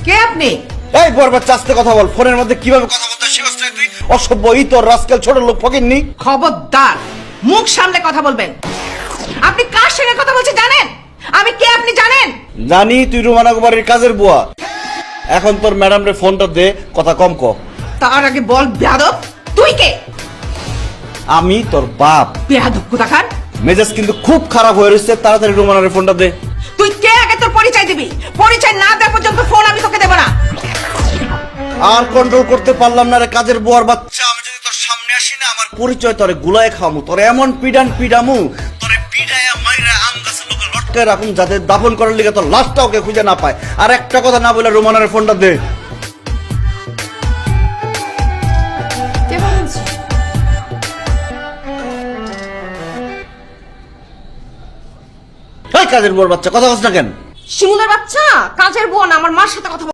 কে আপনি? এই বরবাদ চাস্তে কথা বল, ফোনের মধ্যে কিভাবে কথা বলতে শিখছ না তুই? অসভ্য তোর রাস্কেল ছোট লোক ফকিন্নি। খবরদার, মুখ সামলে কথা বলবেন। আপনি কার সঙ্গে কথা বলছেন জানেন? আমি কে আপনি জানেন? জানি তুই রুমানা কুমারীর কাজের বুয়া। এখন তোর ম্যাডাম রে ফোনটা দে, কথা কম ক। তার আগে বল বেয়াদব, তুই কে? আমি তোর বাপ। বেয়াদব কোথাকার। মেজাজ কিন্তু খুব খারাপ হয়ে রয়েছে, তাড়াতাড়ি রুমানার ফোনটা দে। তুই কে আগে তোর পরিচয় দিবি? পরিচয় না দেওয়া পর্যন্ত ফোন আমি তোকে দেব না। আর কন্ট্রোল করতে পারলাম না রে কাজের বুয়ার বাচ্চা। আমি যদি তোর সামনে আসি না, আমার পরিচয় তোরে গুলায় খামু, তোরে এমন পিডামু, তোরে পিডায়া মাইরা আম গাছের লোকে লটকায় রাখুন, যাতে দাফন করার লিগে তোর লাশটা ওকে খুঁজে না পায়। আর একটা কথা না বলে রুমানার ফোনটা দে। কাজের বুয়ার বাচ্চা, কথা বলছ না কেন? শিমুলের বাচ্চা, কাজের বোন আমার মার সাথে কথা